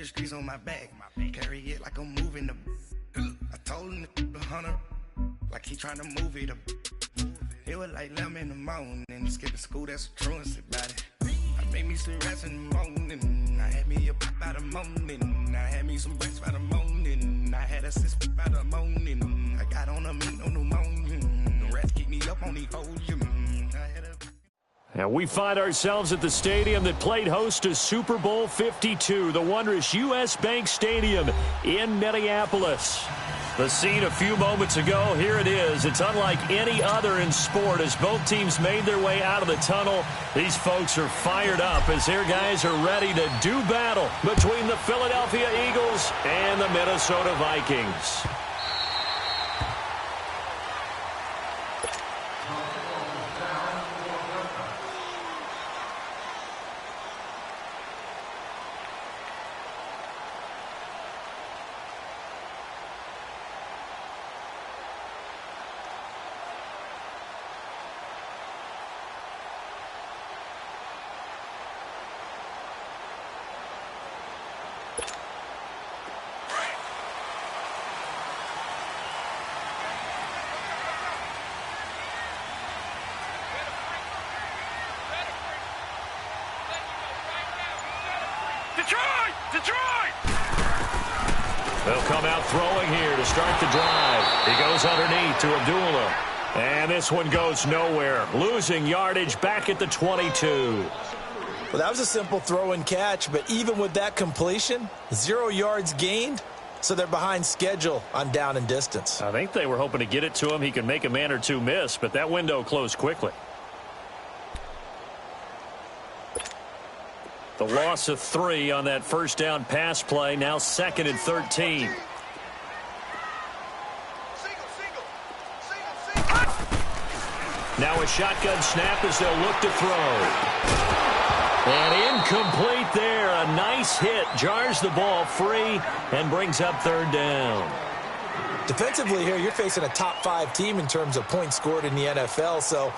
the streets on my back. Carry it like I'm moving the. I told him to 100, like he trying to move it up. It was like 11 in the morning, skipping school, that's a truancy about it. I made me some rest in the morning. I had me a pop by the morning. I had me some breaks by the morning. I had a sis by the morning. I got on a meat, no pneumonia. The rats keep me up on the podium. And we find ourselves at the stadium that played host to Super Bowl 52, the wondrous U.S. Bank Stadium in Minneapolis. The scene a few moments ago, here it is. It's unlike any other in sport as both teams made their way out of the tunnel. These folks are fired up as their guys are ready to do battle between the Philadelphia Eagles and the Minnesota Vikings. Detroit! They'll come out throwing here to start the drive. He goes underneath to Abdullah. And this one goes nowhere. Losing yardage back at the 22. Well, that was a simple throw and catch, but even with that completion, 0 yards gained, so they're behind schedule on down and distance. I think they were hoping to get it to him. He could make a man or two miss, but that window closed quickly. The loss of 3 on that first down pass play, now 2nd and 13. Now a shotgun snap as they'll look to throw. And incomplete there. A nice hit. Jars the ball free and brings up 3rd down. Defensively here, you're facing a top 5 team in terms of points scored in the NFL. So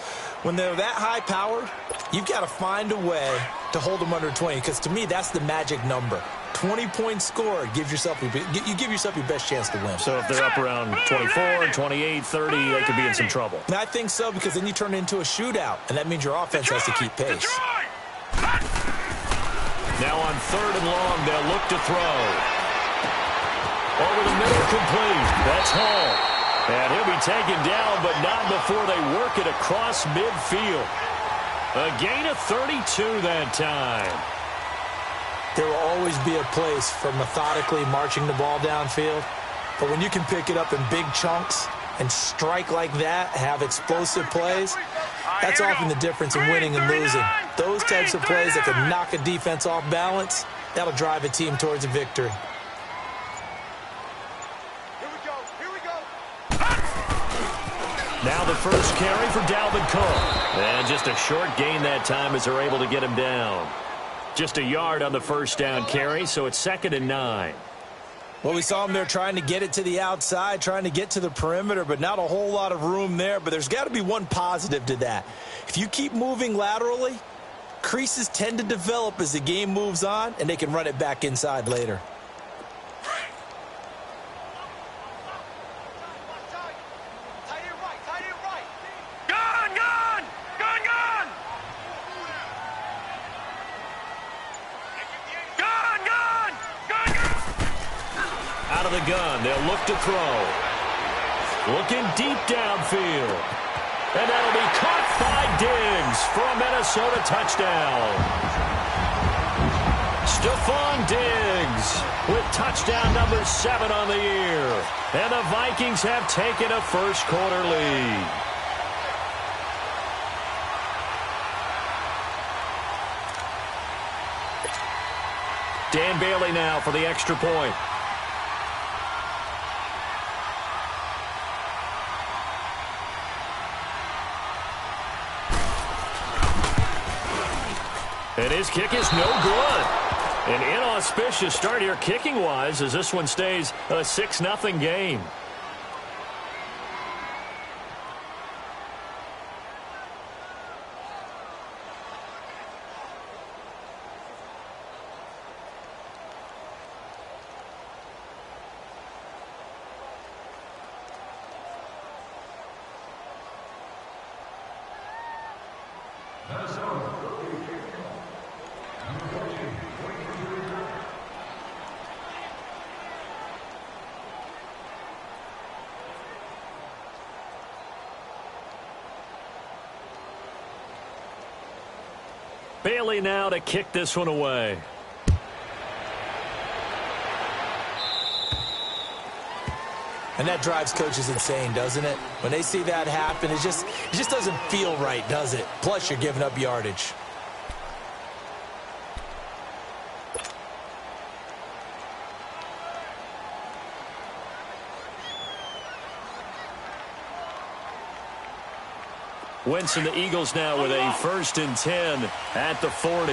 when they're that high powered, you've got to find a way to hold them under 20, because to me, that's the magic number. 20 points scored, you give yourself your best chance to win. So if they're up around 24, 28, 30, they could be in some trouble. And I think so, because then you turn it into a shootout, and that means your offense has to keep pace. Now on 3rd and long, they'll look to throw. Over the middle, complete. That's Hall. And he'll be taken down, but not before they work it across midfield. A gain of 32 that time. There will always be a place for methodically marching the ball downfield. But when you can pick it up in big chunks and strike like that, have explosive plays, that's often the difference in winning and losing. Those types of plays that can knock a defense off balance, that'll drive a team towards a victory. Now the first carry for Dalvin Cook. And just a short gain that time as they're able to get him down. Just a yard on the first down carry, so it's 2nd and 9. Well, we saw him there trying to get it to the outside, trying to get to the perimeter, but not a whole lot of room there. But there's got to be one positive to that. If you keep moving laterally, creases tend to develop as the game moves on, and they can run it back inside later. Out of the gun, they'll look to throw. Looking deep downfield. And that'll be caught by Diggs for a Minnesota touchdown. Stephon Diggs with touchdown number 7 on the year. And the Vikings have taken a first-quarter lead. Dan Bailey now for the extra point. And his kick is no good. An inauspicious start here kicking-wise as this one stays a 6-0 game. Bailey now to kick this one away. And that drives coaches insane, doesn't it? When they see that happen, it just doesn't feel right, does it? Plus, you're giving up yardage. Winston, the Eagles now with a 1st and 10 at the 40.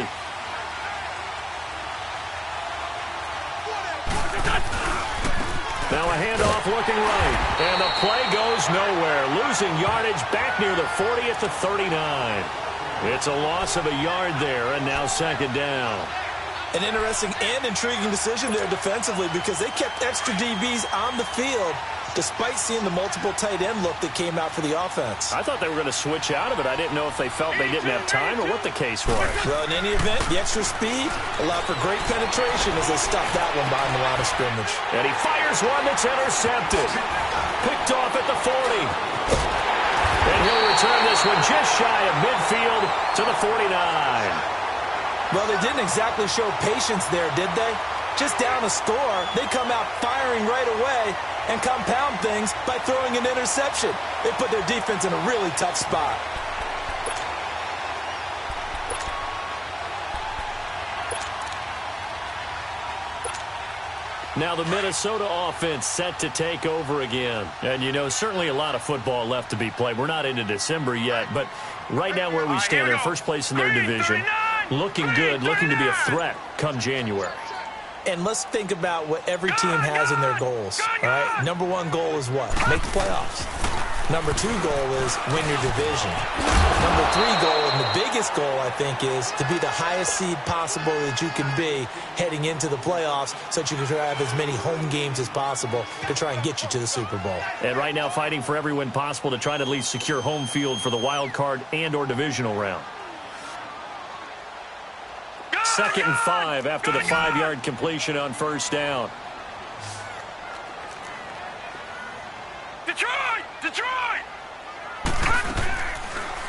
Now a handoff looking right, and the play goes nowhere. Losing yardage back near the 40 at the 39. It's a loss of a yard there, and now 2nd down. An interesting and intriguing decision there defensively because they kept extra DBs on the field despite seeing the multiple tight end look that came out for the offense. I thought they were going to switch out of it. I didn't know if they felt they didn't have time or what the case was. Well, in any event, the extra speed allowed for great penetration as they stuffed that one behind the line of scrimmage. And he fires one that's intercepted. Picked off at the 40. And he'll return this one just shy of midfield to the 49. Well, they didn't exactly show patience there, did they? Just down a score, they come out firing right away and compound things by throwing an interception. They put their defense in a really tough spot. Now the Minnesota offense set to take over again. And, you know, certainly a lot of football left to be played. We're not into December yet, but right now where we stand, they're first place in their division. Looking good, looking to be a threat come January. And let's think about what every team has in their goals. All right, number 1 goal is what? Make the playoffs. Number 2 goal is win your division. Number 3 goal, and the biggest goal, I think, is to be the highest seed possible that you can be heading into the playoffs so that you can have as many home games as possible to try and get you to the Super Bowl. And right now fighting for every win possible to try to at least secure home field for the wild card and or divisional round. 2nd and 5 after the 5-yard completion on 1st down. Detroit!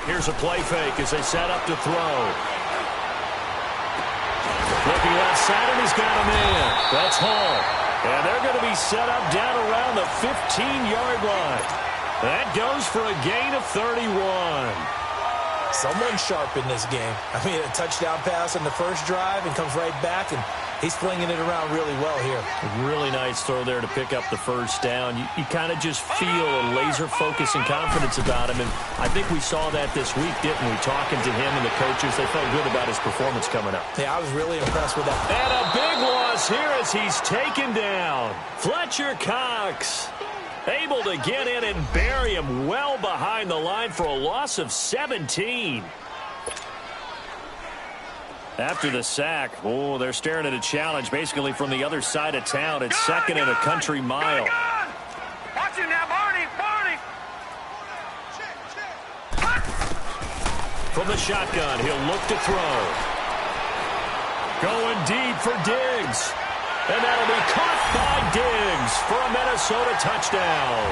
Here's a play fake as they set up to throw. Looking left side, and he's got a man. That's Hall. And they're going to be set up down around the 15-yard line. That goes for a gain of 31. Someone sharp in this game. I mean, a touchdown pass on the first drive and comes right back, and he's flinging it around really well here. Really nice throw there to pick up the 1st down. You kind of just feel a laser focus and confidence about him, and I think we saw that this week, didn't we? Talking to him and the coaches, they felt good about his performance coming up. Yeah, I was really impressed with that. And a big loss here as he's taken down. Fletcher Cox able to get in and bury him well behind the line for a loss of 17. After the sack, oh, they're staring at a challenge basically from the other side of town. It's 2nd and a country mile. Watch it now, Barney! From the shotgun, he'll look to throw. Going deep for Diggs. And that'll be caught by Diggs for a Minnesota touchdown.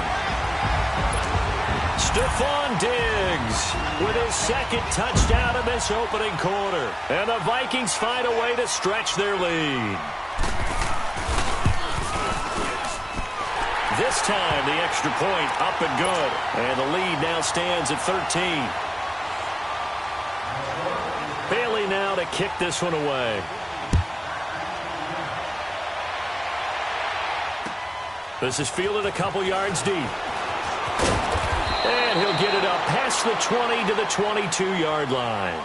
Stephon Diggs with his 2nd touchdown of this opening quarter. And the Vikings find a way to stretch their lead. This time, the extra point up and good. And the lead now stands at 13. Bailey now to kick this one away. This is fielded a couple yards deep. And he'll get it up past the 20 to the 22-yard line.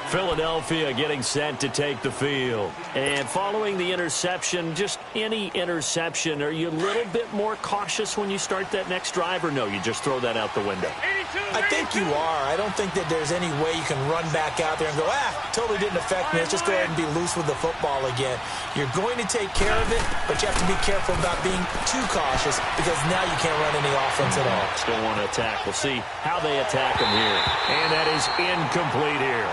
Philadelphia getting set to take the field. And following the interception, just any interception, are you a little bit more cautious when you start that next drive, or no, you just throw that out the window? I think you are. I don't think that there's any way you can run back out there and go, totally didn't affect me. Let's just go ahead and be loose with the football again. You're going to take care of it, but you have to be careful about being too cautious because now you can't run any offense at all. Still want to attack. We'll see how they attack him here. And that is incomplete here.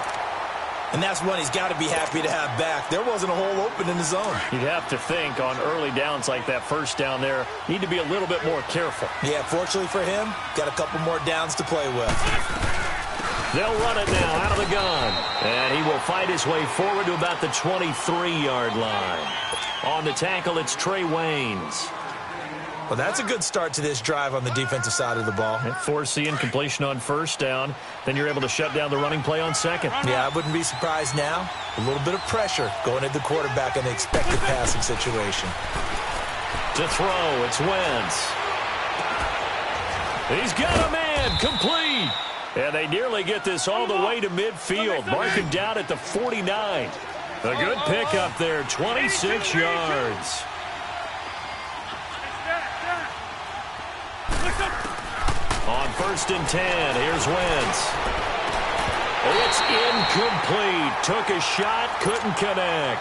And that's one he's got to be happy to have back. There wasn't a hole open in the zone. You'd have to think on early downs like that first down there, need to be a little bit more careful. Yeah, fortunately for him, got a couple more downs to play with. They'll run it now out of the gun. And he will fight his way forward to about the 23-yard line. On the tackle, it's Trey Waynes. Well, that's a good start to this drive on the defensive side of the ball. Force the incompletion on first down. Then you're able to shut down the running play on second. Yeah, I wouldn't be surprised now. A little bit of pressure going at the quarterback in the expected passing situation. To throw, it's Wentz. He's got a man, complete. And they nearly get this all the way to midfield. Mark him down at the 49. A good pickup there, 26 yards. On 1st and 10, here's Wentz. It's incomplete. Took a shot, couldn't connect.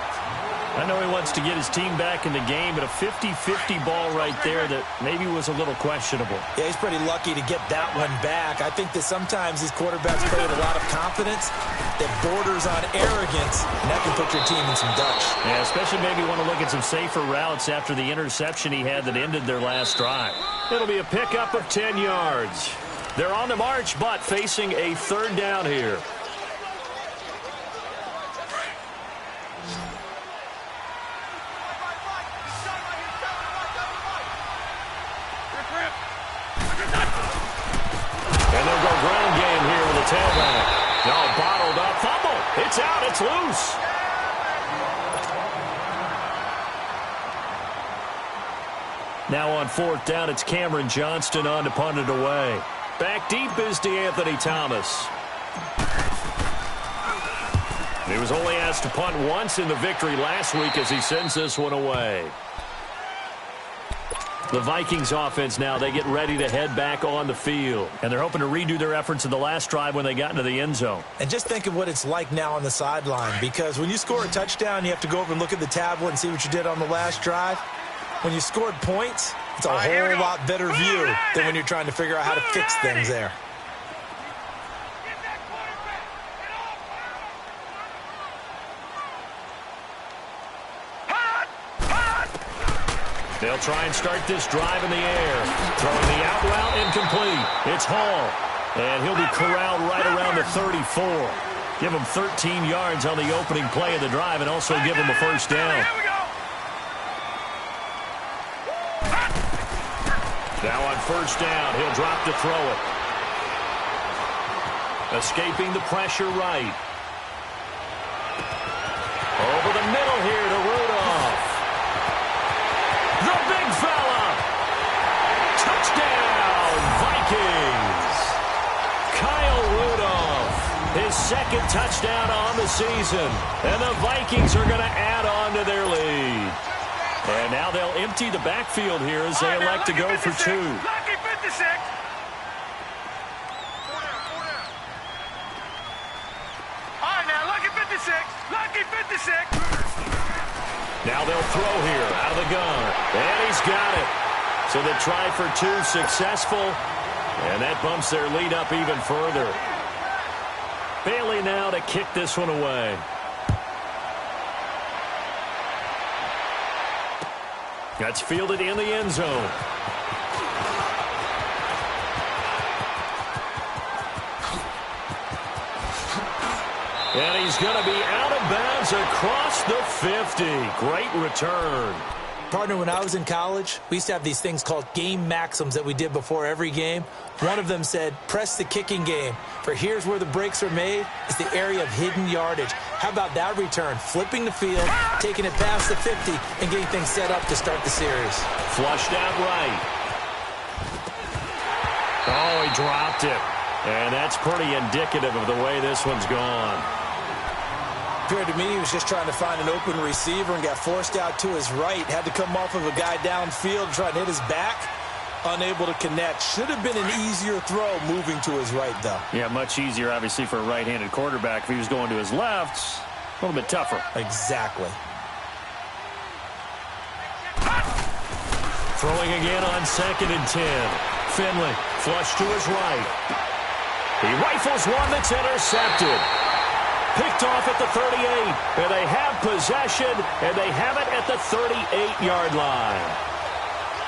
I know he wants to get his team back in the game, but a 50-50 ball right there that maybe was a little questionable. Yeah, he's pretty lucky to get that one back. I think that sometimes these quarterbacks play with a lot of confidence that borders on arrogance, and that can put your team in some Dutch. Yeah, especially maybe want to look at some safer routes after the interception he had that ended their last drive. It'll be a pickup of 10 yards. They're on the march, but facing a 3rd down here. And they'll go ground game here with a tailback. No, bottled up. Fumble. It's out. It's loose. Now on 4th down, it's Cameron Johnston on to punt it away. Back deep is DeAnthony Thomas. He was only asked to punt once in the victory last week as he sends this one away. The Vikings offense now, they get ready to head back on the field. And they're hoping to redo their efforts in the last drive when they got into the end zone. And just think of what it's like now on the sideline, because when you score a touchdown, you have to go over and look at the tablet and see what you did on the last drive. When you scored points, it's a whole lot better view than when you're trying to figure out how to fix things there. They'll try and start this drive in the air. Throwing the out route incomplete. It's Hall. And he'll be corralled right around the 34. Give him 13 yards on the opening play of the drive and also give him a 1st down. Now on 1st down, he'll drop to throw it. Escaping the pressure right. Over the middle here to Rudolph. The big fella. Touchdown, Vikings. Kyle Rudolph, his 2nd touchdown on the season. And the Vikings are going to add on to their lead. And now they'll empty the backfield here as they elect to go for 2. Lucky 56. All right, now, lucky 56. Lucky 56. Now they'll throw here out of the gun. And he's got it. So the try for 2 successful. And that bumps their lead up even further. Bailey now to kick this one away. That's fielded in the end zone. And he's going to be out of bounds across the 50. Great return. Partner, when I was in college, we used to have these things called game maxims that we did before every game. One of them said, press the kicking game, for here's where the breaks are made. It's the area of hidden yardage. How about that return? Flipping the field, taking it past the 50, and getting things set up to start the series. Flushed out right. Oh, he dropped it. And that's pretty indicative of the way this one's gone. Appeared to me he was just trying to find an open receiver and got forced out to his right. Had to come off of a guy downfield, try and hit his back. Unable to connect. Should have been an easier throw moving to his right, though. Yeah, much easier, obviously, for a right-handed quarterback. If he was going to his left, a little bit tougher. Exactly. Throwing again on 2nd and 10. Finley, flush to his right. He rifles one that's intercepted. Picked off at the 38. And they have possession, and they have it at the 38-yard line.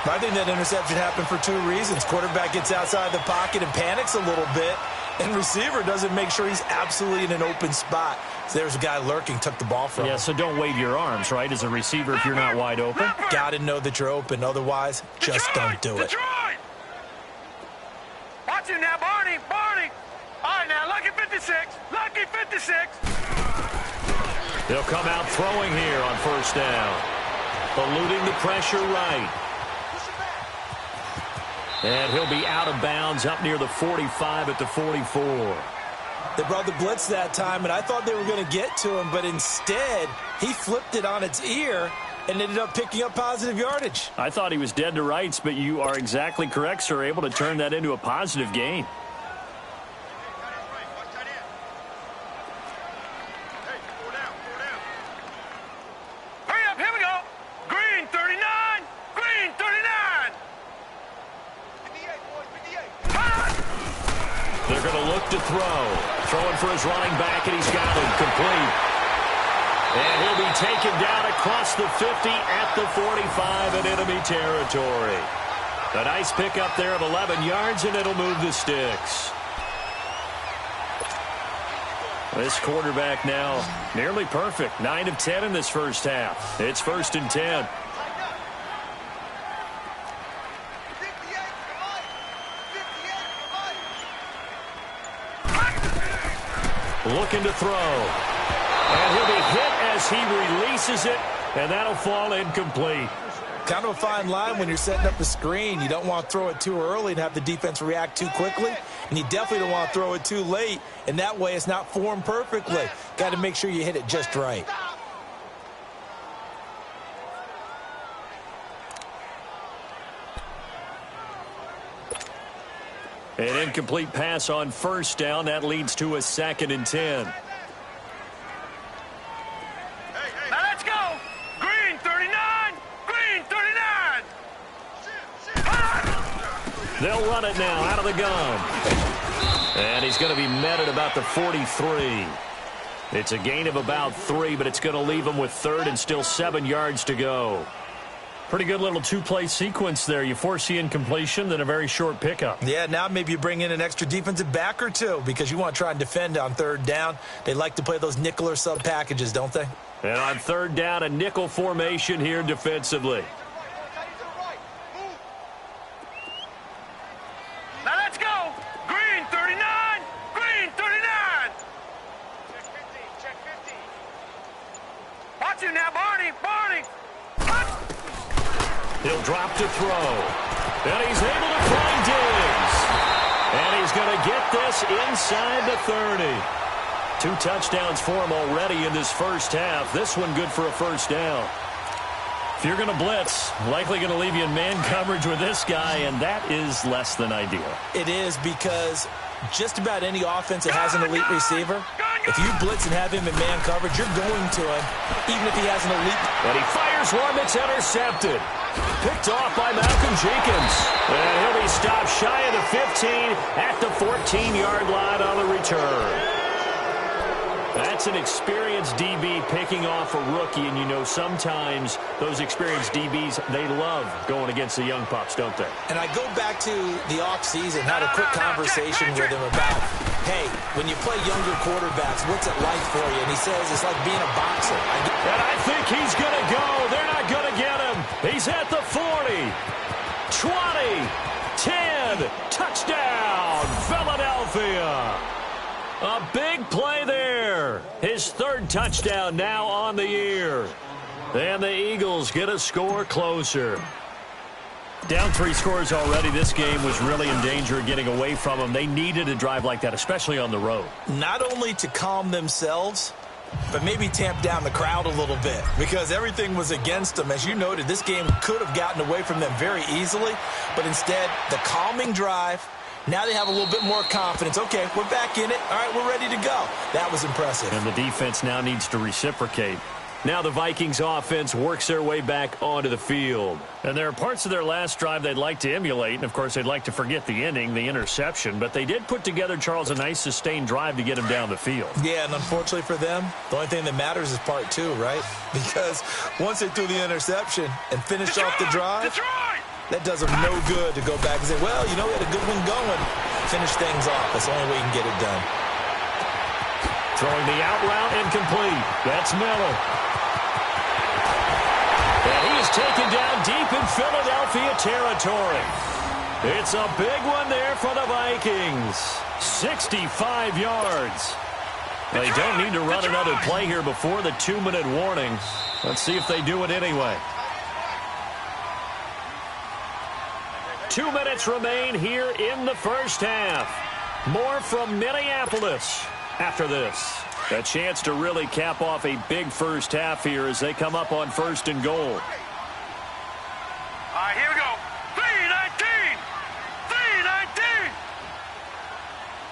I think that interception happened for two reasons. Quarterback gets outside the pocket and panics a little bit, and receiver doesn't make sure he's absolutely in an open spot. So there's a guy lurking, took the ball from him. Yeah, so don't wave your arms, right, as a receiver if you're not wide open. Got to know that you're open. Otherwise, just don't do it. Watch him now, Barney. Barney. All right, now, lucky 56. Lucky 56. They'll come out throwing here on first down. Eluding the pressure right. And he'll be out of bounds up near the 45 at the 44. They brought the blitz that time, and I thought they were going to get to him, but instead, he flipped it on its ear and ended up picking up positive yardage. I thought he was dead to rights, but you are exactly correct, sir, able to turn that into a positive gain. Hurry up, here we go. Green 39. Green 39. 58, boys, 58. They're going to look to throw. Throwing for his running back, and he's got him complete. And he'll be taken down across the 50 at the 45 in enemy territory. A nice pickup there of 11 yards, and it'll move the sticks. This quarterback now nearly perfect. 9 of 10 in this first half. It's 1st and 10. Looking to throw. And he'll be hit as he releases it, and that'll fall incomplete. Kind of a fine line when you're setting up a screen. You don't want to throw it too early and have the defense react too quickly, and you definitely don't want to throw it too late, and that way it's not formed perfectly. Got to make sure you hit it just right. An incomplete pass on first down. That leads to a 2nd and 10. Now let's go. Green 39. Green 39. They'll run it now out of the gun. And he's going to be met at about the 43. It's a gain of about 3, but it's going to leave him with 3rd and still 7 yards to go. Pretty good little two-play sequence there. You force the incompletion, then a very short pickup. Yeah, now maybe you bring in an extra defensive back or two because you want to try and defend on 3rd down. They like to play those nickel or sub packages, don't they? And on 3rd down, a nickel formation here defensively. Now let's go. Green 39. Green 39. Check 15. Watch him now, Barney. Barney. He'll drop to throw. And he's able to find Diggs. And he's going to get this inside the 30. 2 touchdowns for him already in this first half. This one good for a first down. If you're going to blitz, likely going to leave you in man coverage with this guy, and that is less than ideal. It is because just about any offense that has an elite receiver, if you blitz and have him in man coverage, you're going to him, even if he has an elite. And he fires one that's intercepted. Picked off by Malcolm Jenkins. And he'll be stopped shy of the 15 at the 14-yard line on the return. That's an experienced DB picking off a rookie, and you know sometimes those experienced DBs, they love going against the young pups, don't they? And I go back to the offseason, had a quick conversation with him about, hey, when you play younger quarterbacks, what's it like for you? And he says it's like being a boxer. And I think he's going to go. They're not going to get him. He's at the 40, 20, 10, touchdown, Philadelphia. A big play there. His 3rd touchdown now on the year. And the Eagles get a score closer. Down 3 scores already. This game was really in danger of getting away from them. They needed a drive like that, especially on the road. Not only to calm themselves, but maybe tamp down the crowd a little bit because everything was against them. As you noted, this game could have gotten away from them very easily, but instead, the calming drive. Now they have a little bit more confidence. Okay, we're back in it. All right, we're ready to go. That was impressive. And the defense now needs to reciprocate. Now the Vikings offense works their way back onto the field. And there are parts of their last drive they'd like to emulate, and of course they'd like to forget the ending, the interception, but they did put together, Charles, a nice sustained drive to get him down the field. Yeah, and unfortunately for them, the only thing that matters is part two, right? Because once they threw the interception and finished off the drive, that does them no good to go back and say, well, you know, we had a good one going. Finish things off. That's the only way you can get it done. Throwing the out route incomplete. That's Miller. And he is taken down deep in Philadelphia territory. It's a big one there for the Vikings. 65 yards. They don't need to run another play here before the 2-minute warning. Let's see if they do it anyway. 2 minutes remain here in the first half. More from Minneapolis after this. A chance to really cap off a big first half here as they come up on 1st and goal. All right, here we go. 3-19. 3-19.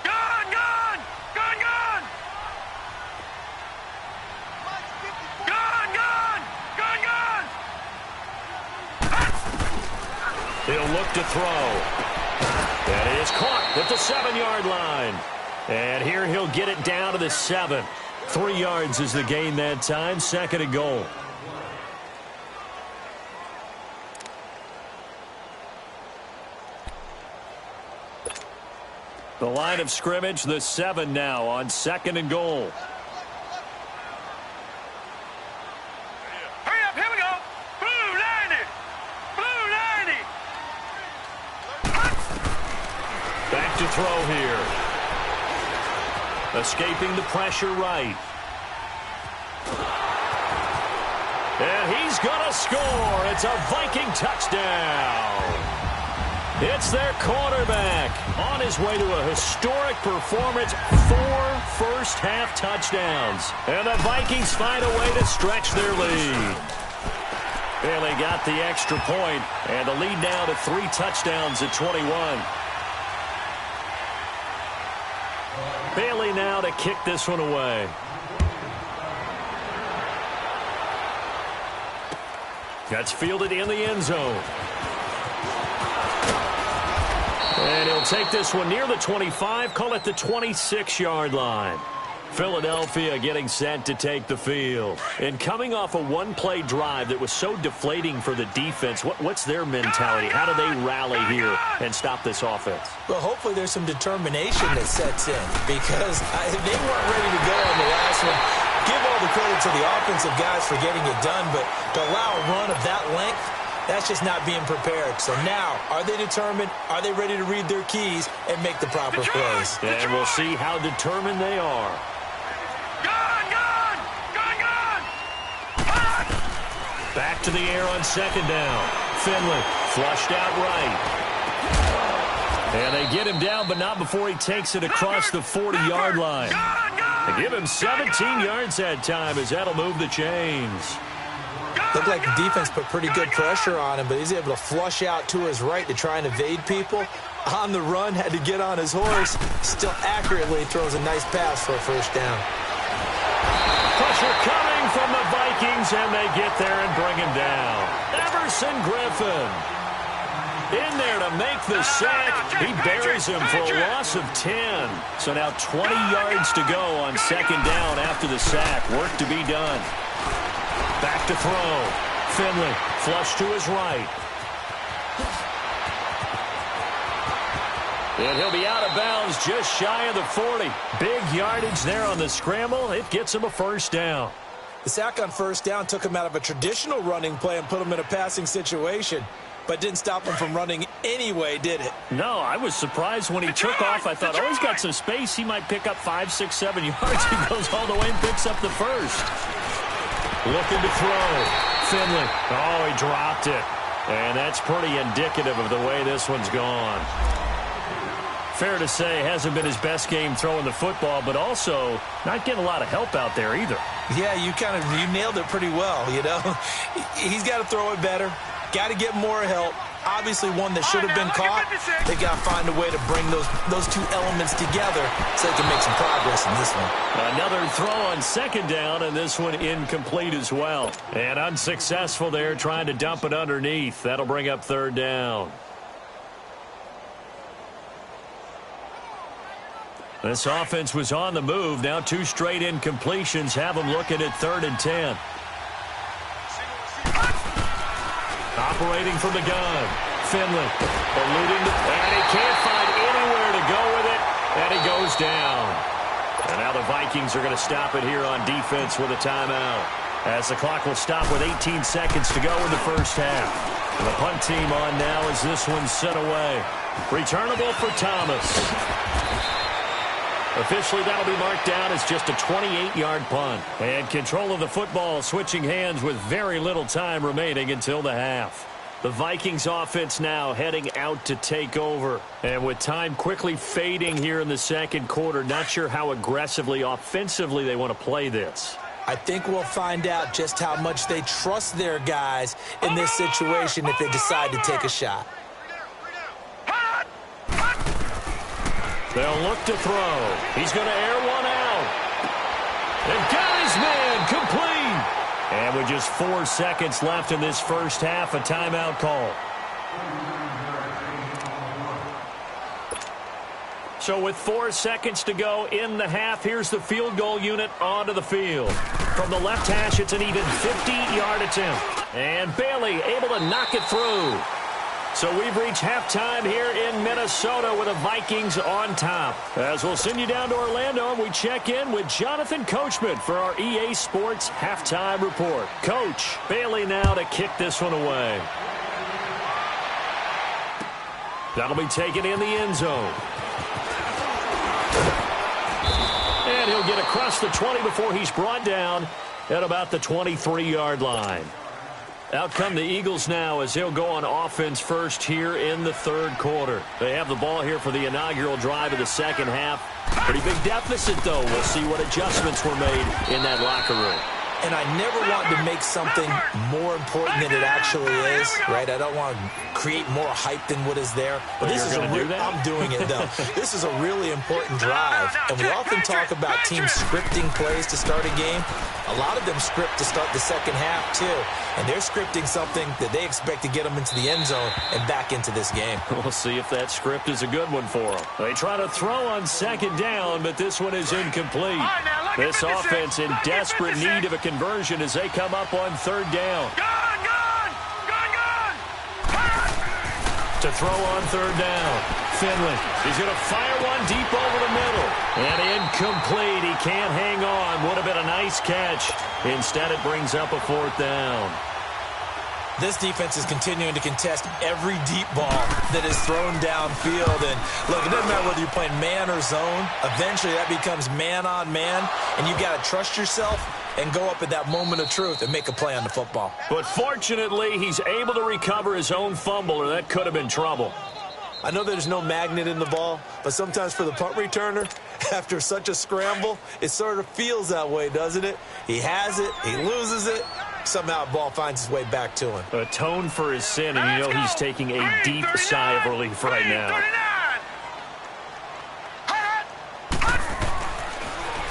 Gone, gone. Gone, gone. Gone, gone. Gone, gone. He'll look to throw. That is caught at the 7-yard line. And here he'll get it down to the 7. 3 yards is the gain that time. 2nd and goal. The line of scrimmage, the 7 now on 2nd and goal. Hurry up, here we go. Blue 90. Blue 90. Back to throw here. Escaping the pressure right. And he's going to score. It's a Viking touchdown. It's their quarterback on his way to a historic performance. 4 first-half touchdowns. And the Vikings find a way to stretch their lead. And they got the extra point, and the lead now to 3 touchdowns at 21. Bailey now to kick this one away. That's fielded in the end zone. And he'll take this one near the 25, call it the 26-yard line. Philadelphia getting set to take the field. And coming off a one-play drive that was so deflating for the defense, what's their mentality? How do they rally here and stop this offense? Well, hopefully there's some determination that sets in because they weren't ready to go on the last one. Give all the credit to the offensive guys for getting it done, but to allow a run of that length, that's just not being prepared. So now, are they determined? Are they ready to read their keys and make the proper plays? And we'll see how determined they are. Back to the air on 2nd down. Finley flushed out right. And they get him down, but not before he takes it across the 40-yard line. They give him 17 yards that time as that'll move the chains. Looked like the defense put pretty good pressure on him, but he's able to flush out to his right to try and evade people. On the run, had to get on his horse. Still accurately throws a nice pass for a first down. Pressure coming from the Vikings, and they get there and bring him down. Everson Griffin in there to make the sack. He buries him for a loss of 10. So now 20 yards to go on 2nd down after the sack. Work to be done. Back to throw. Finley flush to his right. And he'll be out of bounds just shy of the 40. Big yardage there on the scramble. It gets him a first down. The sack on first down took him out of a traditional running play and put him in a passing situation, but didn't stop him from running anyway, did it? No, I was surprised when he took off. I thought, oh, he's got some space. He might pick up 5, 6, 7 yards. He goes all the way and picks up the first. Looking to throw. Finley. Oh, he dropped it. And that's pretty indicative of the way this one's gone. Fair to say, hasn't been his best game throwing the football, but also not getting a lot of help out there either. Yeah, you nailed it pretty well, you know. He's got to throw it better, got to get more help, obviously one that should have been caught. They got to find a way to bring those two elements together so they can make some progress in this one. Another throw on second down, and this one incomplete as well. And unsuccessful there, trying to dump it underneath. That'll bring up third down. This offense was on the move. Now 2 straight incompletions have them looking at 3rd and 10. Operating from the gun. Finley eluding, and he can't find anywhere to go with it, and he goes down. And now the Vikings are going to stop it here on defense with a timeout, as the clock will stop with 18 seconds to go in the first half. And the punt team on now as this one's sent away. Returnable for Thomas. Officially, that'll be marked down as just a 28-yard punt. And control of the football switching hands with very little time remaining until the half. The Vikings offense now heading out to take over. And with time quickly fading here in the second quarter, not sure how aggressively, offensively they want to play this. I think we'll find out just how much they trust their guys in this situation if they decide to take a shot. They'll look to throw. He's going to air one out. And got his man complete. And with just 4 seconds left in this first half, a timeout call. So with 4 seconds to go in the half, here's the field goal unit onto the field. From the left hash, it's an even 50-yard attempt. And Bailey able to knock it through. So we've reached halftime here in Minnesota with the Vikings on top. As we'll send you down to Orlando, and we check in with Jonathan Coachman for our EA Sports Halftime Report. Coach, Bailey now to kick this one away. That'll be taken in the end zone. And he'll get across the 20 before he's brought down at about the 23-yard line. Out come the Eagles now as they'll go on offense first here in the third quarter. They have the ball here for the inaugural drive of the second half. Pretty big deficit, though. We'll see what adjustments were made in that locker room. And I never want to make something more important than it actually is, right? I don't want to create more hype than what is there. But this is I'm doing it, though. This is a really important drive. And we often talk about teams scripting plays to start a game. A lot of them script to start the second half, too. And they're scripting something that they expect to get them into the end zone and back into this game. We'll see if that script is a good one for them. They try to throw on second down, but this one is incomplete. This offense in desperate need of a conversion as they come up on third down. To throw on third down. Finley, he's going to fire one deep over the middle. And incomplete. He can't hang on. Would have been a nice catch. Instead, it brings up a fourth down. This defense is continuing to contest every deep ball that is thrown downfield. And, look, it doesn't matter whether you're playing man or zone. Eventually, that becomes man-on-man. And you've got to trust yourself and go up at that moment of truth and make a play on the football. But fortunately, he's able to recover his own fumble, or that could have been trouble. I know there's no magnet in the ball, but sometimes for the punt returner, after such a scramble, it sort of feels that way, doesn't it? He has it, he loses it, somehow the ball finds its way back to him. Atone for his sin, and you know he's taking a deep sigh of relief right now.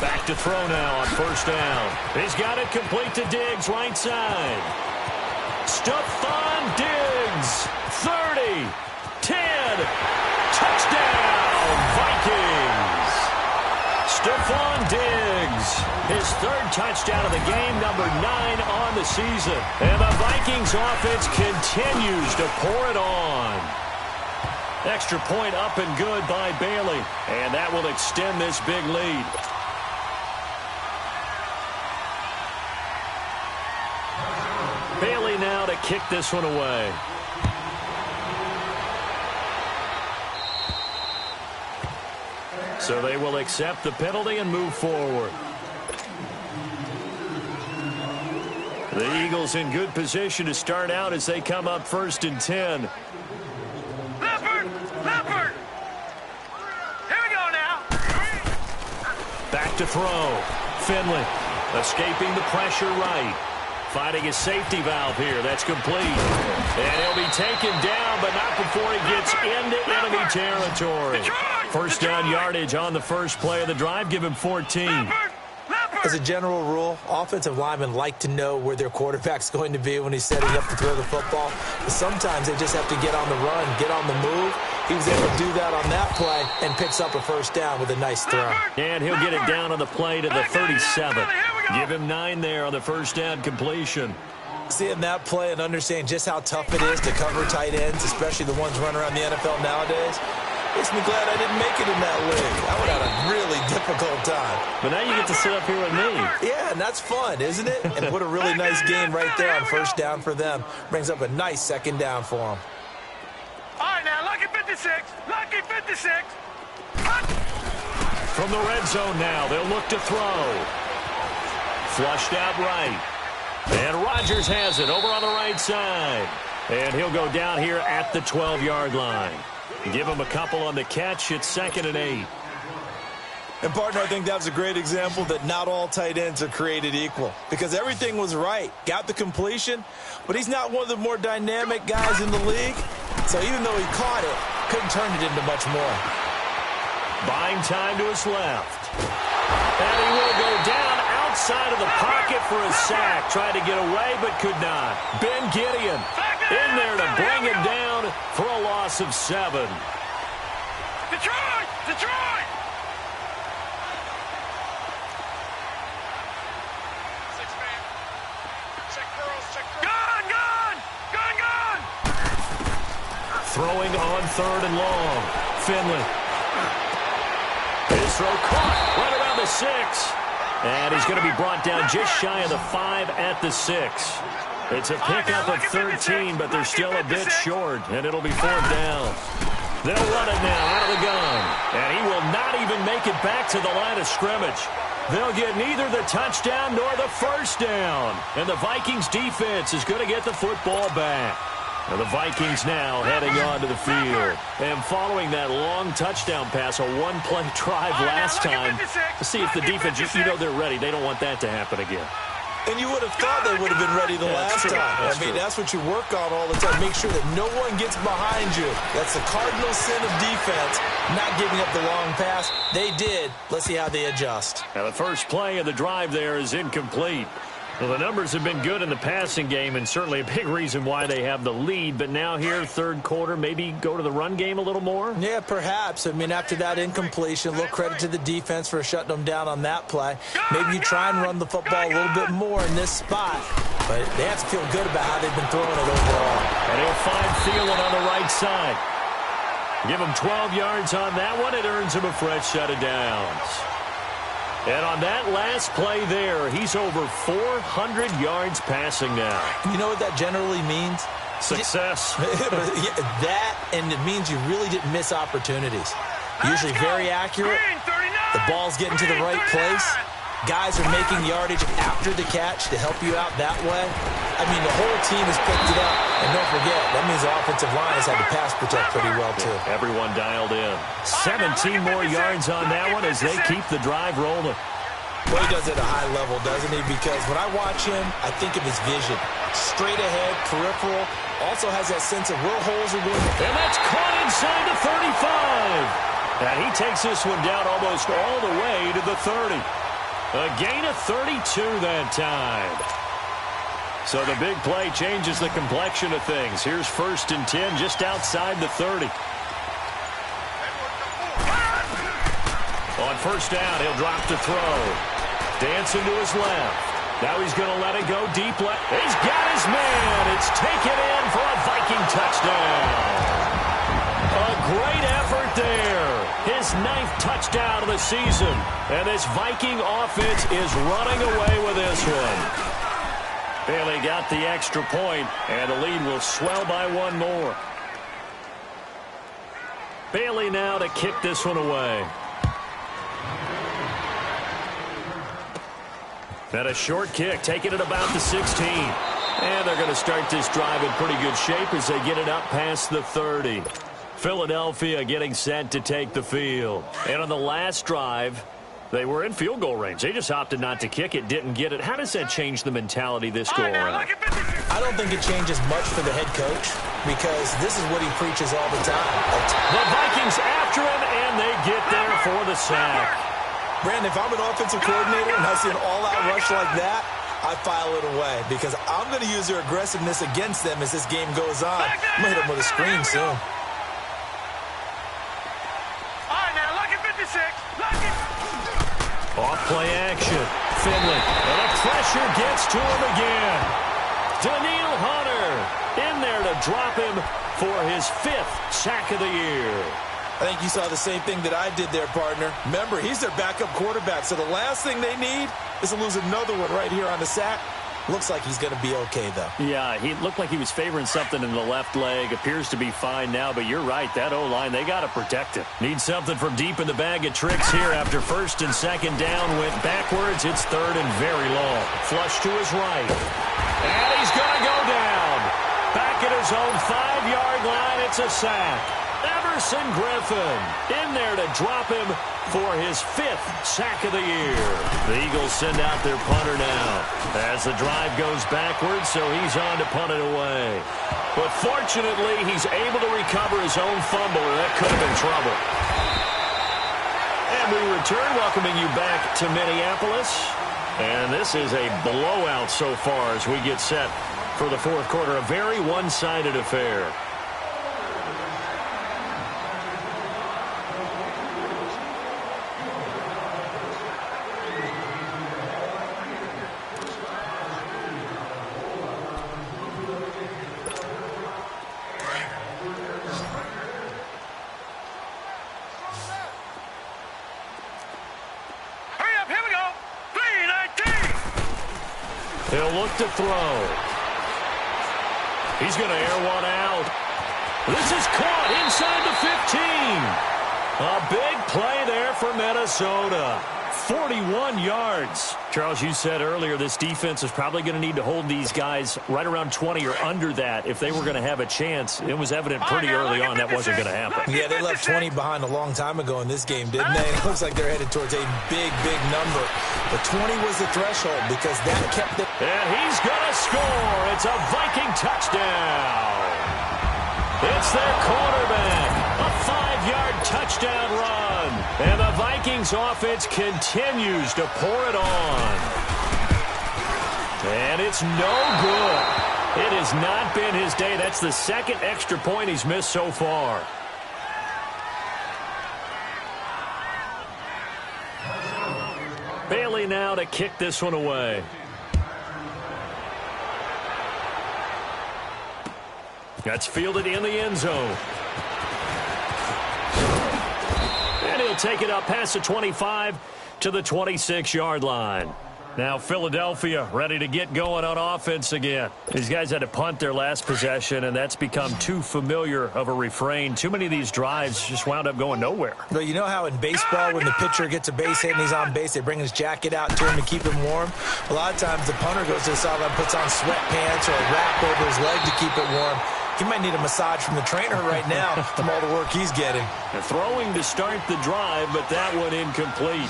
Back to throw now on first down. He's got it complete to Diggs, right side. Stephon Diggs, 30, 10, touchdown, Vikings. Stephon Diggs, his third touchdown of the game, number 9 on the season. And the Vikings offense continues to pour it on. Extra point up and good by Bailey. And that will extend this big lead. Bailey now to kick this one away. So they will accept the penalty and move forward. The Eagles in good position to start out as they come up first and 10. Leopard! Leopard! Here we go now. Back to throw. Finley escaping the pressure right. finding a safety valve here. That's complete. And he'll be taken down, but not before he gets into enemy territory. First down yardage on the first play of the drive. Give him 14. As a general rule, offensive linemen like to know where their quarterback's going to be when he's setting up to throw the football. But sometimes they just have to get on the run, get on the move. He was able to do that on that play and picks up a first down with a nice throw. And he'll get it down on the play to the 37. Give him 9 there on the first down completion. Seeing that play and understanding just how tough it is to cover tight ends, especially the ones running around the NFL nowadays, makes me glad I didn't make it in that league. I would have had a really difficult time. But now you get to sit up here with me. Yeah, and that's fun, isn't it? And what a really nice game right there on first down for them. Brings up a nice second down for them. All right, now, lucky 56. Lucky 56. From the red zone now, they'll look to throw. Flushed out right. And Rodgers has it over on the right side. And he'll go down here at the 12-yard line. Give him a couple on the catch. It's 2nd and 8. And, partner, I think that was a great example that not all tight ends are created equal. Because everything was right. Got the completion, but he's not one of the more dynamic guys in the league. So even though he caught it, couldn't turn it into much more. Buying time to his left. And he will go down outside of the pocket for a sack. Tried to get away, but could not. Ben Gideon in there to bring him down for a loss of 7. Detroit! Detroit! Gun! Gun! Gun! Gun! Throwing on 3rd and long. Finley. His throw caught right around the 6. And he's going to be brought down just shy of the 5 at the 6. It's a pickup of 13, but they're still a bit short, and it'll be 4th down. They'll run it now out of the gun, and he will not even make it back to the line of scrimmage. They'll get neither the touchdown nor the first down, and the Vikings defense is going to get the football back. And the Vikings now heading onto the field. And following that long touchdown pass, a one-play drive last time, to see if the defense, you know they're ready. They don't want that to happen again. And you would have thought they would have been ready the last time. I mean, that's what you work on all the time. Make sure that no one gets behind you. That's the cardinal sin of defense, not giving up the long pass. They did. Let's see how they adjust. Now, the first play of the drive there is incomplete. Well, the numbers have been good in the passing game, and certainly a big reason why they have the lead. But now here, third quarter, maybe go to the run game a little more? Yeah, perhaps. I mean, after that incompletion, a little credit to the defense for shutting them down on that play. Maybe you try and run the football a little bit more in this spot. But they have to feel good about how they've been throwing it overall. And he'll find Thielen on the right side. Give him 12 yards on that one. It earns him a fresh set of downs. And on that last play there, he's over 400 yards passing now. You know what that generally means? Success. That, and it means you really didn't miss opportunities. Usually very accurate. The ball's getting to the right place. Guys are making yardage after the catch to help you out that way. I mean, the whole team has picked it up. And don't forget, that means the offensive line has had to pass protect pretty well, too. Everyone dialed in. 17 more yards on that one as they keep the drive rolling. Well, he does it at a high level, doesn't he? Because when I watch him, I think of his vision. Straight ahead, peripheral. Also has that sense of where holes are going. And that's caught inside the 35. And he takes this one down almost all the way to the 30. A gain of 32 that time. So the big play changes the complexion of things. Here's 1st and 10 just outside the 30. On first down, he'll drop to throw. Dancing to his left. Now he's going to let it go deep left. He's got his man. It's taken in for a Viking touchdown. A great effort there. His 9th touchdown of the season. And this Viking offense is running away with this one. Bailey got the extra point, and the lead will swell by one more. Bailey now to kick this one away. And a short kick, taking it about the 16. And they're going to start this drive in pretty good shape as they get it up past the 30. Philadelphia getting set to take the field. And on the last drive, They were in field goal range. They just opted not to kick it, didn't get it. How does that change the mentality this go around? I don't think it changes much for the head coach because this is what he preaches all the time. The Vikings after him, and they get there for the sack. Brandon, if I'm an offensive coordinator and I see an all-out rush like that, I file it away because I'm going to use their aggressiveness against them as this game goes on. I'm going to hit them with a screen soon. Off play action. Finley. And the pressure gets to him again. Daniil Hunter in there to drop him for his 5th sack of the year. I think you saw the same thing that I did there, partner. Remember, he's their backup quarterback, so the last thing they need is to lose another one right here on the sack. Looks like he's going to be okay, though. Yeah, he looked like he was favoring something in the left leg. Appears to be fine now, but you're right. That O-line, they got to protect him. Needs something from deep in the bag of tricks here after 1st and 2nd down. Went backwards. It's 3rd and very long. Flush to his right. And he's going to go down. Back at his own 5-yard line. It's a sack. Everson Griffin in there to drop him for his 5th sack of the year. The Eagles send out their punter now as the drive goes backwards, so he's on to punt it away. But fortunately, he's able to recover his own fumble, and that could have been trouble. And we return, welcoming you back to Minneapolis. And this is a blowout so far as we get set for the 4th quarter. A very one-sided affair. He'll look to throw. He's going to air one out. This is caught inside the 15. A big play there for Minnesota. 41 yards. Charles, you said earlier this defense is probably going to need to hold these guys right around 20 or under that if they were going to have a chance. It was evident pretty early on that wasn't going to happen. Yeah, they left 20 behind a long time ago in this game, didn't they? It looks like they're headed towards a big, big number. But 20 was the threshold because that kept it. And he's going to score. It's a Viking touchdown. It's their quarterback. A 5-yard touchdown run. And the Vikings offense continues to pour it on. And it's no good. It has not been his day. That's the 2nd extra point he's missed so far. Bailey now to kick this one away. That's fielded in the end zone. And he'll take it up past the 25 to the 26-yard line. Now Philadelphia ready to get going on offense again. These guys had to punt their last possession, and that's become too familiar of a refrain. Too many of these drives just wound up going nowhere. Well, you know how in baseball when the pitcher gets a base hit and he's on base, they bring his jacket out to him to keep him warm? A lot of times the punter goes to the sideline, puts on sweatpants or a wrap over his leg to keep it warm. He might need a massage from the trainer right now from all the work he's getting. They're throwing to start the drive, but that one incomplete.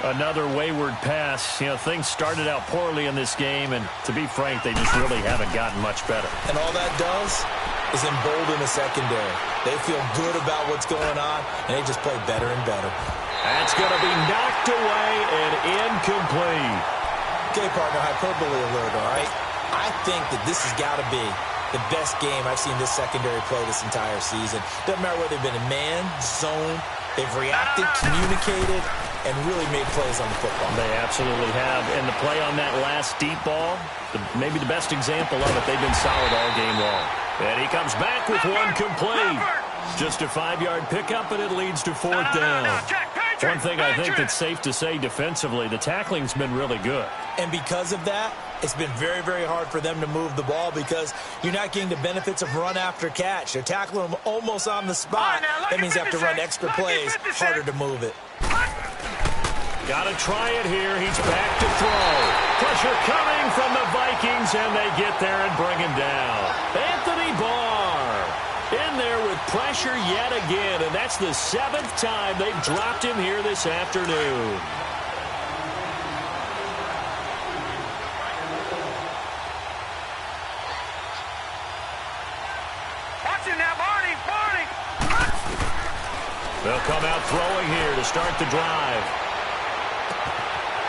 Another wayward pass. You know, things started out poorly in this game, and to be frank, they just really haven't gotten much better. And all that does is embolden the secondary. They feel good about what's going on, and they just play better and better. That's going to be knocked away and incomplete. Okay, partner, hyperbole alert, all right? I think that this has got to be the best game I've seen this secondary play this entire season. Doesn't matter whether they've been in man, zone, they've reacted, communicated, and really made plays on the football. They absolutely have. And the play on that last deep ball, maybe the best example of it, they've been solid all game long. And he comes back with one complete. Just a 5-yard pickup, and it leads to 4th down. One thing I think that's safe to say defensively, the tackling's been really good. And because of that, it's been very, very hard for them to move the ball because you're not getting the benefits of run after catch. They're tackling them almost on the spot. That means they have to run extra plays, harder to move it. Got to try it here. He's back to throw. Pressure coming from the Vikings, and they get there and bring him down. Anthony Barr in there with pressure yet again, and that's the 7th time they've dropped him here this afternoon. They'll come out throwing here to start the drive.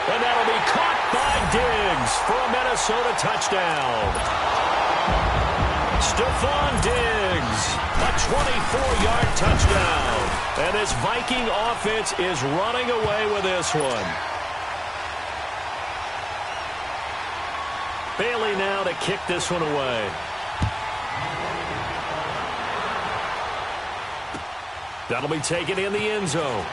And that'll be caught by Diggs for a Minnesota touchdown. Stephon Diggs, a 24-yard touchdown. And this Viking offense is running away with this one. Bailey now to kick this one away. That'll be taken in the end zone.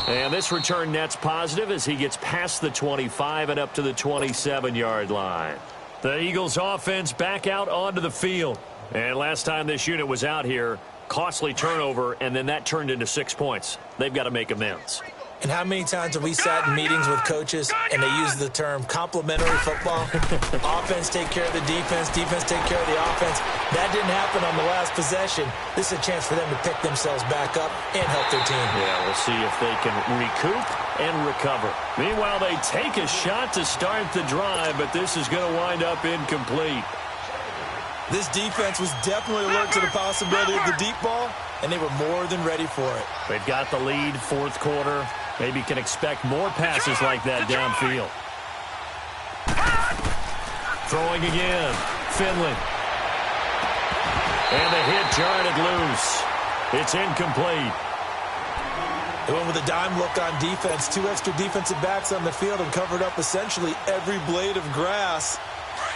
And this return net's positive as he gets past the 25 and up to the 27-yard line. The Eagles offense back out onto the field. And last time this unit was out here, costly turnover, and then that turned into 6 points. They've got to make amends. And how many times have we sat in meetings with coaches and they use the term complementary football? Offense take care of the defense, defense take care of the offense. That didn't happen on the last possession. This is a chance for them to pick themselves back up and help their team. Yeah, we'll see if they can recoup and recover. Meanwhile, they take a shot to start the drive, but this is going to wind up incomplete. This defense was definitely alert to the possibility of the deep ball, and they were more than ready for it. They've got the lead, fourth quarter. Maybe can expect more passes like that downfield. Throwing again. Finley. And the hit jarred it loose. It's incomplete. They went with a dime look on defense. 2 extra defensive backs on the field and covered up essentially every blade of grass.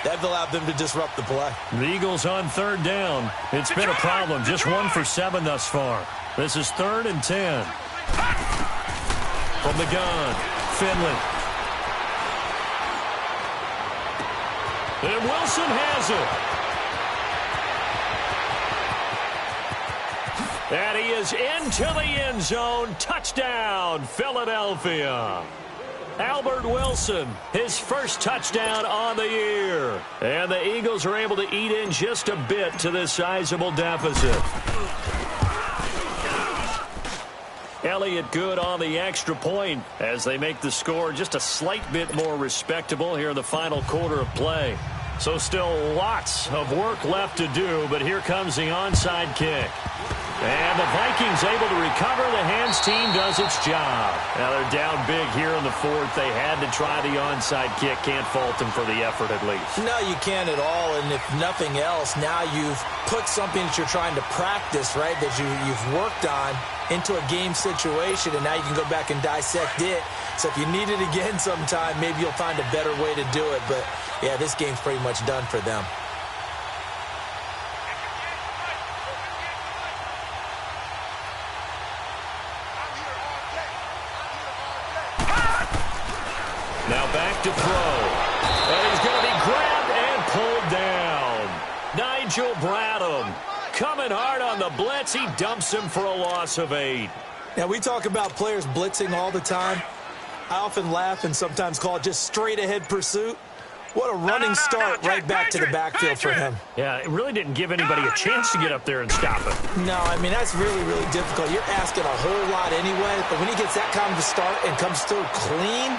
That allowed them to disrupt the play. The Eagles on third down. It's been a problem. Just 1 for 7 thus far. This is 3rd and 10. From the gun, Finley. And Wilson has it. And he is into the end zone. Touchdown, Philadelphia. Albert Wilson, his first touchdown on the year. And the Eagles are able to eat in just a bit to this sizable deficit. Elliott good on the extra point as they make the score just a slight bit more respectable here in the final quarter of play. So still lots of work left to do, but here comes the onside kick. And the Vikings able to recover. The hands team does its job. Now they're down big here in the fourth. They had to try the onside kick. Can't fault them for the effort at least. No, you can't at all. And if nothing else, now you've put something that you're trying to practice, right, that you've worked on into a game situation, and now you can go back and dissect it. So if you need it again sometime, maybe you'll find a better way to do it. But, yeah, this game's pretty much done for them. Now back to throw. And he's going to be grabbed and pulled down. Nigel Bradham coming hard on the blitz. He dumps him for a loss of 8. Now, we talk about players blitzing all the time. I often laugh and sometimes call it just straight-ahead pursuit. What a running start right back to the backfield for him. Yeah, it really didn't give anybody a chance to get up there and stop him. No, I mean, that's really, really difficult. You're asking a whole lot anyway, but when he gets that kind of a start and comes through clean.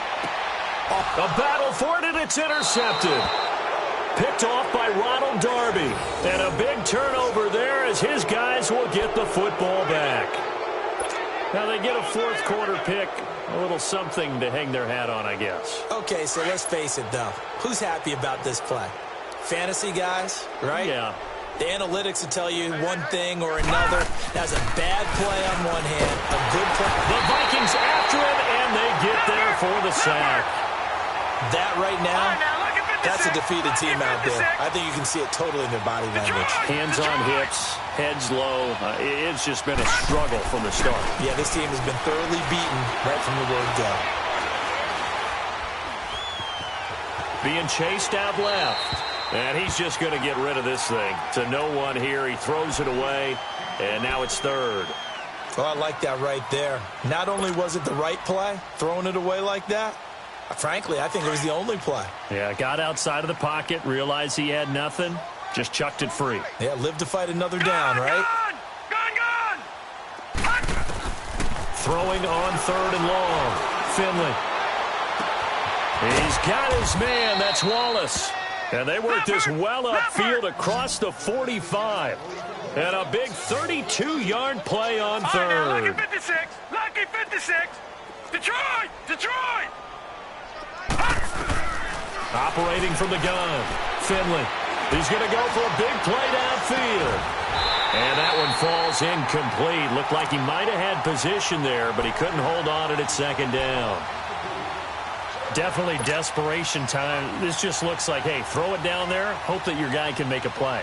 A battle for it, and it's intercepted. Picked off by Ronald Darby. And a big turnover there as his guys will get the football back. Now they get a fourth quarter pick. A little something to hang their hat on, I guess. Okay, so let's face it, though. Who's happy about this play? Fantasy guys, right? Yeah. The analytics will tell you one thing or another. That's a bad play on one hand, a good play. The Vikings after him, and they get there for the sack. That right now, that's a defeated team out there. I think you can see it totally in their body language. Hands on hips, heads low. It's just been a struggle from the start. Yeah, this team has been thoroughly beaten right from the word go. Being chased out left. And he's just going to get rid of this thing. To no one here. He throws it away. And now it's third. Well, I like that right there. Not only was it the right play, throwing it away like that, frankly, I think it was the only play. Yeah, got outside of the pocket, realized he had nothing, just chucked it free. Yeah, live to fight another down, right? Gone! Throwing on third and long. Finley. He's got his man. That's Wallace. And they work this well upfield across the 45. And a big 32-yard play on third. Lucky 56. Lucky 56. Detroit. Detroit. Operating from the gun, Finley. He's going to go for a big play downfield. And that one falls incomplete. Looked like he might have had position there, but he couldn't hold on at second down. Definitely desperation time. This just looks like, hey, throw it down there, hope that your guy can make a play.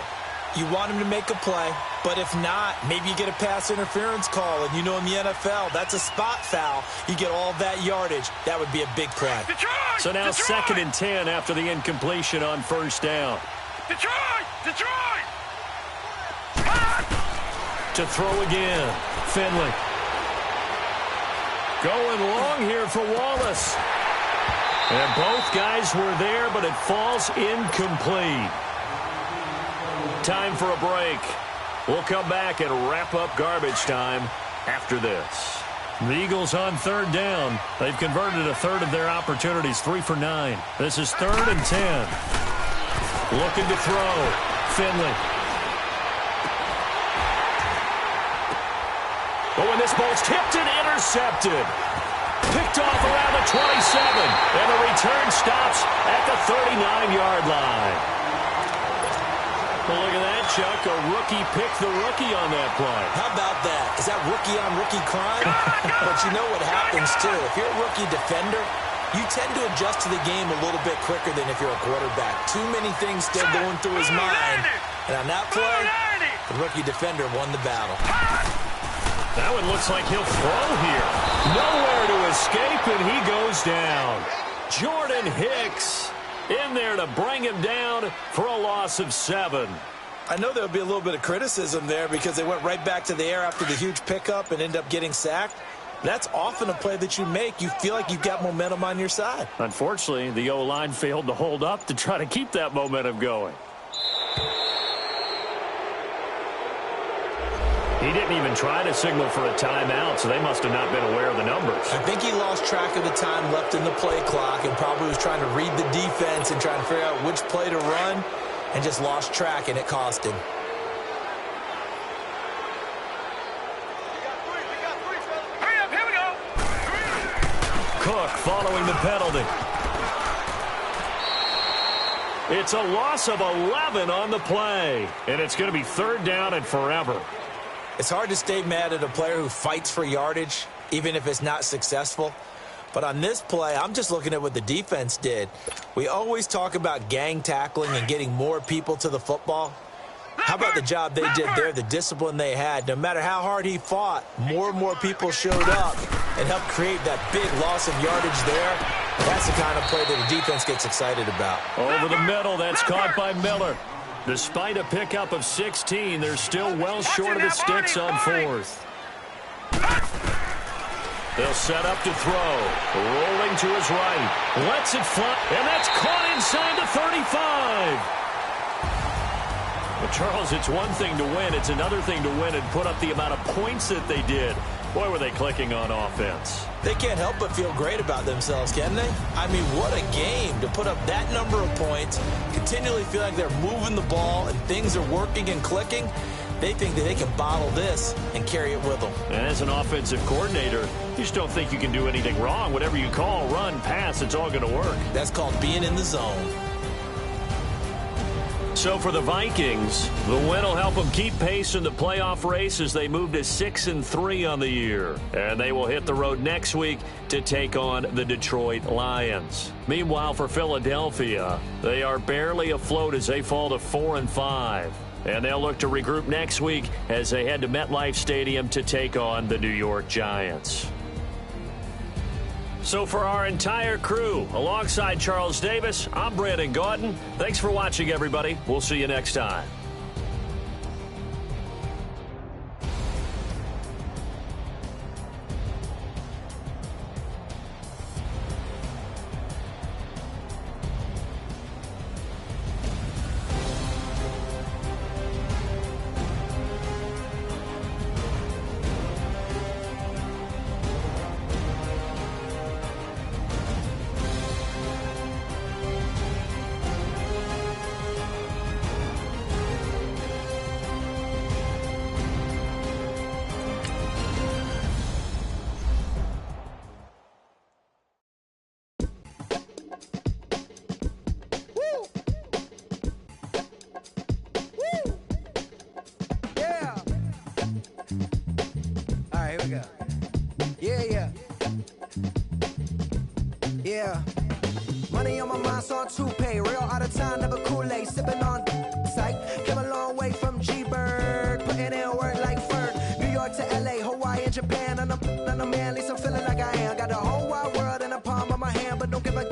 You want him to make a play, but if not, maybe you get a pass interference call, and you know in the NFL, that's a spot foul. You get all that yardage. That would be a big play. Detroit. So now Detroit. 2nd and 10 after the incompletion on first down. Detroit. Detroit. To throw again, Finley. Going long here for Wallace. And both guys were there, but it falls incomplete. Time for a break. We'll come back and wrap up garbage time after this. The Eagles on third down. They've converted a third of their opportunities, 3 for 9. This is 3rd and 10. Looking to throw. Finley. Oh, and this ball's tipped and intercepted. Picked off around the 27. And the return stops at the 39-yard line. Well, look at that, Chuck. A rookie picked the rookie on that play. How about that? Is that rookie-on-rookie crime? But you know what happens, too. If you're a rookie defender, you tend to adjust to the game a little bit quicker than if you're a quarterback. Too many things still going through his mind. And on that play, the rookie defender won the battle. That one looks like he'll throw here. Nowhere to escape, and he goes down. Jordan Hicks in there to bring him down for a loss of 7. I know there'll be a little bit of criticism there because they went right back to the air after the huge pickup and ended up getting sacked. That's often a play that you make. You feel like you've got momentum on your side. Unfortunately, the O-line failed to hold up to try to keep that momentum going. He didn't even try to signal for a timeout, so they must have not been aware of the numbers. I think he lost track of the time left in the play clock and probably was trying to read the defense and trying to figure out which play to run and just lost track, and it cost him. Hurry up, here we go. Cook following the penalty. It's a loss of 11 on the play, and it's going to be 3rd down and forever. It's hard to stay mad at a player who fights for yardage, even if it's not successful. But on this play, I'm just looking at what the defense did. We always talk about gang tackling and getting more people to the football. How about the job they did there, the discipline they had? No matter how hard he fought, more and more people showed up and helped create that big loss of yardage there. That's the kind of play that the defense gets excited about. Over the middle, that's caught by Miller. Despite a pickup of 16, they're still well short of the sticks on 4th. They'll set up to throw. Rolling to his right. Lets it fly. And that's caught inside the 35. Well, Charles, it's one thing to win. It's another thing to win and put up the amount of points that they did. Boy, were they clicking on offense. They can't help but feel great about themselves, can they? I mean, what a game to put up that number of points, continually feel like they're moving the ball and things are working and clicking. They think that they can bottle this and carry it with them. And as an offensive coordinator, you just don't think you can do anything wrong. Whatever you call, run, pass, it's all going to work. That's called being in the zone. So for the Vikings, the win will help them keep pace in the playoff race as they move to 6-3 on the year. And they will hit the road next week to take on the Detroit Lions. Meanwhile, for Philadelphia, they are barely afloat as they fall to 4-5. And they'll look to regroup next week as they head to MetLife Stadium to take on the New York Giants. So for our entire crew, alongside Charles Davis, I'm Brandon Gaudin. Thanks for watching, everybody. We'll see you next time. nigga. Yeah. Yeah. Money on my mind, so I'm toupee. Real out of time, never Kool-Aid. Sipping on sight. Came a long way from G-Bird. Putting in work like Ferg. New York to LA, Hawaii and Japan. And I'm man, at least I'm feeling like I am. Got the whole wide world in the palm of my hand. But don't give a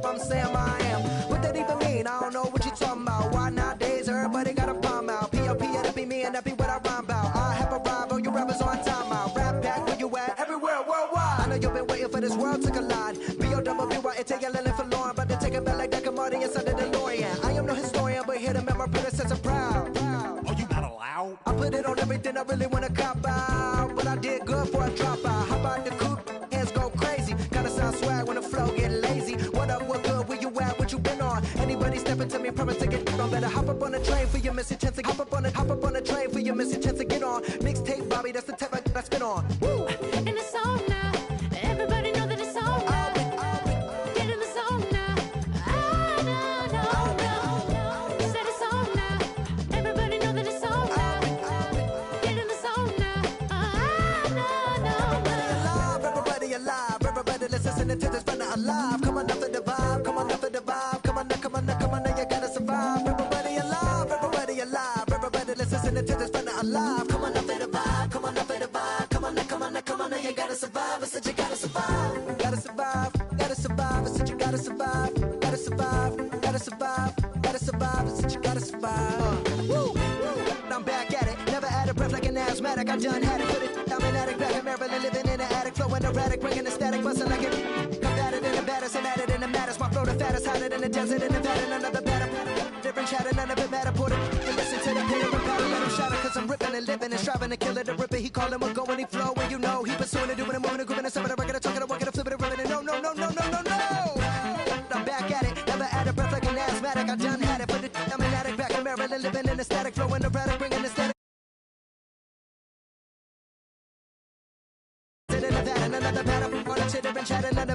I'm saying I am. What that even mean? I don't know what you talking about. Why nowadays everybody got a palm out? P.O.P. that'll be me and that be what I rhyme about. I have arrived on you rappers on time out. Rap back where you at? Everywhere worldwide. I know you've been waiting for this world to collide. B-O-W-Y-N-T-L-L for Lauren. But to take it back like that commodity inside the DeLorean. I am no historian, but here to make my predecessor proud. Oh, you not allowed? I put it on everything I really wanna cop out. But I did good for a drop out. How about the coupe? Hands go crazy. Kinda sound swag when the flow get lazy. What up, what good, where you at, what you been on? Anybody stepping to me, promise to get on. Better hop up on the train for your missing chance to hop up on the train for your missing chance to get on. Mixtape, Bobby, that's the type I spin on. Woo! In the zone now, everybody know that it's on now. Get in the zone now. No. Said it's on now. Everybody know that it's on now. Get in the zone now. No. Everybody alive, everybody listening to this brother alive. Come on up for the vibe, come on up for the vibe. Come on, now you gotta survive. Everybody alive, everybody listening to this brother alive. Come on up for the vibe, come on up for the vibe. Come on, now you gotta survive. I said you gotta survive, gotta survive. I said you gotta survive, gotta survive. I said you gotta survive. Woo! I'm back at it, never out of breath like an asthmatic. I done had it, put it. I'm an addict, back in Maryland, living in an attic, flowing erratic, bringing the static, busting like it. Combated in the baddest, I'm at it in the maddest. My flow the fattest, hotter than the desert in Nevada. Another batter, different chatter, none of it matter. Put it, and listen to the pitter and patter, let him shatter. Cause I'm ripping and living and striving to kill it, the ripper. He call him a go when he flow, and you know he pursuing it, doing it, moving it, grooving it, some of the record, talking, working, flipping it, rubbing it. No. I'm back at it, never out of breath like an asthmatic. I done had it, put it, I'm an addict, back in Maryland, living in the static, flowing erratic, bringing the static. Another batter, on a chitter and chatter, another